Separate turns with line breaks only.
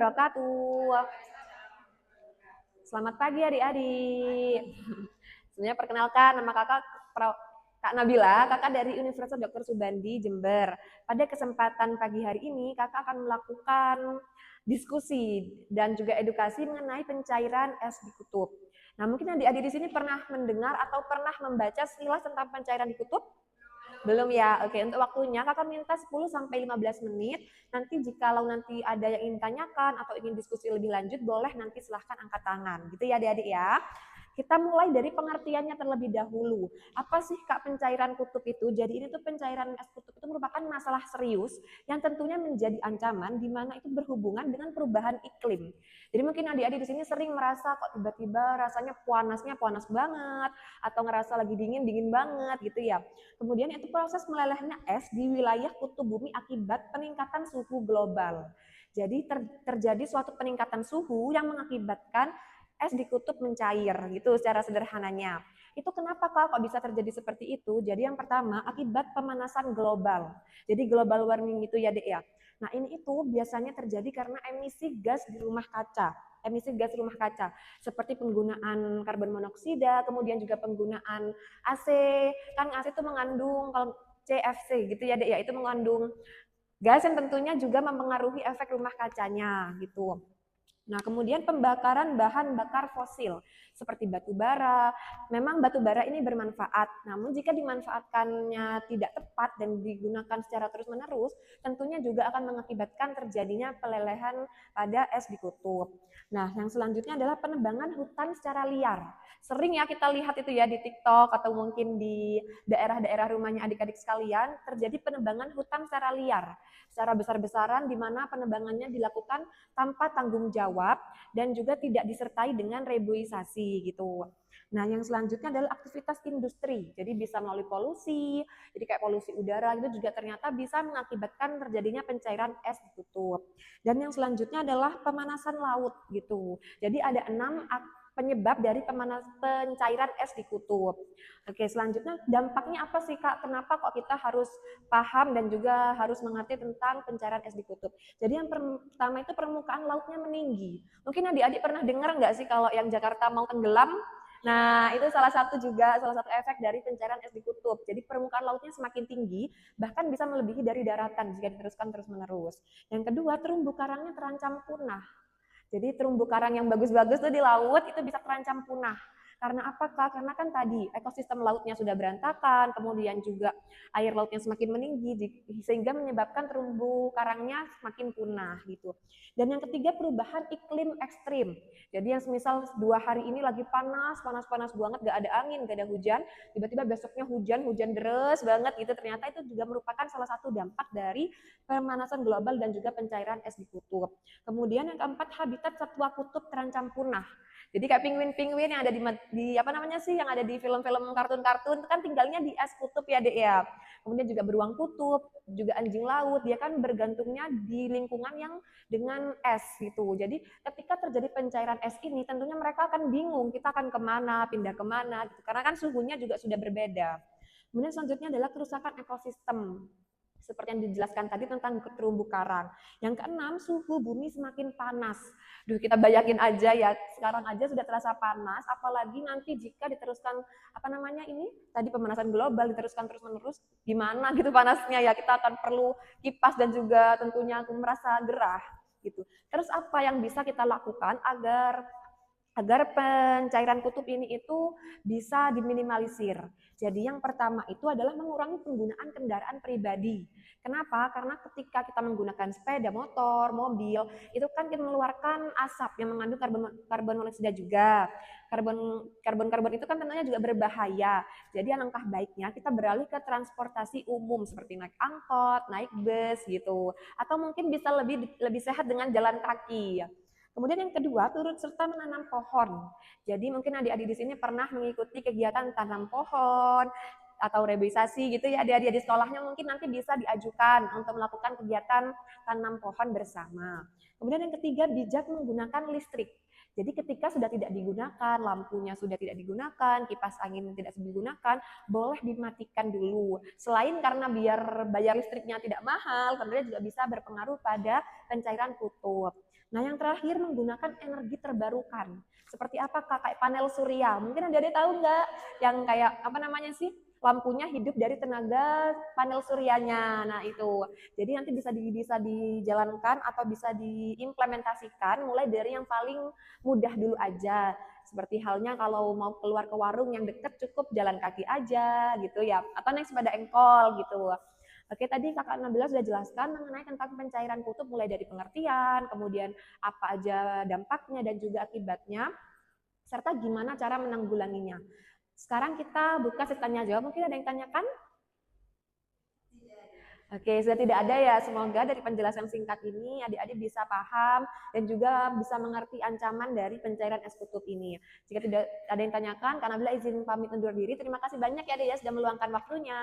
wabarakatuh. Selamat pagi adik-adik. Sebenarnya perkenalkan nama Kak Nabila, kakak dari Universitas Dr. Subandi, Jember. Pada kesempatan pagi hari ini, kakak akan melakukan diskusi dan juga edukasi mengenai pencairan es di kutub. Nah, mungkin adik-adik di sini pernah mendengar atau pernah membaca sekilas tentang pencairan di kutub? Belum ya? Oke, untuk waktunya kakak minta 10 sampai 15 menit. Nanti jikalau nanti ada yang ingin tanyakan atau ingin diskusi lebih lanjut, boleh nanti silahkan angkat tangan. Gitu ya adik-adik ya. Kita mulai dari pengertiannya terlebih dahulu. Apa sih Kak pencairan kutub itu? Jadi ini tuh pencairan es kutub itu merupakan masalah serius yang tentunya menjadi ancaman di mana itu berhubungan dengan perubahan iklim. Jadi mungkin adik-adik di sini sering merasa kok tiba-tiba rasanya panasnya panas banget atau ngerasa lagi dingin banget gitu ya. Kemudian itu proses melelehnya es di wilayah kutub bumi akibat peningkatan suhu global. Jadi terjadi suatu peningkatan suhu yang mengakibatkan es di kutub mencair gitu secara sederhananya. Itu kenapa kok bisa terjadi seperti itu? Jadi yang pertama akibat pemanasan global. Jadi global warming itu ya Dek ya. Nah ini itu biasanya terjadi karena emisi gas di rumah kaca. Emisi gas rumah kaca seperti penggunaan karbon monoksida, kemudian juga penggunaan AC. Kan AC itu mengandung kalau CFC gitu ya Dek ya, itu mengandung gas yang tentunya juga mempengaruhi efek rumah kacanya gitu. Nah, kemudian pembakaran bahan bakar fosil seperti batu bara. Memang batu bara ini bermanfaat, namun jika dimanfaatkannya tidak tepat dan digunakan secara terus-menerus, tentunya juga akan mengakibatkan terjadinya pelelehan pada es di kutub. Nah, yang selanjutnya adalah penebangan hutan secara liar. Sering ya kita lihat itu ya di TikTok atau mungkin di daerah-daerah rumahnya adik-adik sekalian, terjadi penebangan hutan secara liar, secara besar-besaran di mana penebangannya dilakukan tanpa tanggung jawab dan juga tidak disertai dengan reboisasi gitu. Nah, yang selanjutnya adalah aktivitas industri. Jadi bisa melalui polusi, jadi kayak polusi udara itu juga ternyata bisa mengakibatkan terjadinya pencairan es di kutub. Dan yang selanjutnya adalah pemanasan laut gitu. Jadi ada 6 penyebab dari pencairan es di kutub. Oke, selanjutnya dampaknya apa sih Kak? Kenapa kok kita harus paham dan juga harus mengerti tentang pencairan es di kutub? Jadi yang pertama itu permukaan lautnya meninggi. Mungkin adik-adik pernah dengar nggak sih kalau yang Jakarta mau tenggelam? Nah, itu salah satu efek dari pencairan es di kutub. Jadi permukaan lautnya semakin tinggi, bahkan bisa melebihi dari daratan jika diteruskan terus-menerus. Yang kedua, terumbu karangnya terancam punah. Jadi terumbu karang yang bagus-bagus tuh di laut itu bisa terancam punah. Karena apa Kak? Karena kan tadi ekosistem lautnya sudah berantakan, kemudian juga air lautnya semakin meninggi sehingga menyebabkan terumbu karangnya semakin punah gitu. Dan yang ketiga perubahan iklim ekstrim. Jadi yang semisal 2 hari ini lagi panas banget, gak ada angin, gak ada hujan, tiba-tiba besoknya hujan deras banget gitu. Ternyata itu juga merupakan salah satu dampak dari pemanasan global dan juga pencairan es di kutub. Kemudian yang keempat habitat satwa kutub terancam punah. Jadi kayak penguin-penguin yang ada di apa namanya sih yang ada di film-film kartun-kartun itu kan tinggalnya di es kutub ya Dek ya. Kemudian juga beruang kutub, juga anjing laut, dia kan bergantungnya di lingkungan yang dengan es gitu. Jadi ketika terjadi pencairan es ini tentunya mereka akan bingung kita akan kemana, pindah kemana gitu. Karena kan suhunya juga sudah berbeda. Kemudian selanjutnya adalah kerusakan ekosistem seperti yang dijelaskan tadi tentang terumbu karang. Yang keenam, suhu bumi semakin panas. Duh, kita bayangin aja ya, sekarang aja sudah terasa panas, apalagi nanti jika diteruskan apa namanya ini tadi pemanasan global diteruskan terus-menerus, gimana gitu panasnya ya, kita akan perlu kipas dan juga tentunya merasa gerah gitu. Terus apa yang bisa kita lakukan agar pencairan kutub ini itu bisa diminimalisir. Jadi yang pertama itu adalah mengurangi penggunaan kendaraan pribadi. Kenapa? Karena ketika kita menggunakan sepeda motor, mobil, itu kan kita mengeluarkan asap yang mengandung karbon monoksida juga. Karbon itu kan tentunya juga berbahaya. Jadi alangkah baiknya kita beralih ke transportasi umum seperti naik angkot, naik bus gitu. Atau mungkin bisa lebih sehat dengan jalan kaki. Kemudian yang kedua, turut serta menanam pohon. Jadi mungkin adik-adik di sini pernah mengikuti kegiatan tanam pohon atau reboisasi gitu ya, adik-adik di sekolahnya mungkin nanti bisa diajukan untuk melakukan kegiatan tanam pohon bersama. Kemudian yang ketiga, bijak menggunakan listrik. Jadi ketika sudah tidak digunakan, lampunya sudah tidak digunakan, kipas angin tidak digunakan, boleh dimatikan dulu. Selain karena biar bayar listriknya tidak mahal, tentunya juga bisa berpengaruh pada pencairan kutub. Nah, yang terakhir menggunakan energi terbarukan. Seperti apa Kak? Kayak panel surya. Mungkin ada tahu nggak? Yang kayak apa namanya sih? Lampunya hidup dari tenaga panel suryanya. Nah, itu. Jadi nanti bisa dijalankan atau bisa diimplementasikan mulai dari yang paling mudah dulu aja. Seperti halnya kalau mau keluar ke warung yang dekat cukup jalan kaki aja gitu ya. Atau naik sepeda engkol gitu. Oke, tadi Kakak Nabila sudah jelaskan mengenai tentang pencairan kutub mulai dari pengertian, kemudian apa aja dampaknya dan juga akibatnya, serta gimana cara menanggulanginya. Sekarang kita buka sesi tanya jawab. Mungkin ada yang tanyakan? Oke, sudah tidak ada ya. Semoga dari penjelasan singkat ini adik-adik bisa paham dan juga bisa mengerti ancaman dari pencairan es kutub ini. Jika tidak ada yang tanyakan, Kak Nabila izin pamit undur diri. Terima kasih banyak ya adik ya sudah meluangkan waktunya.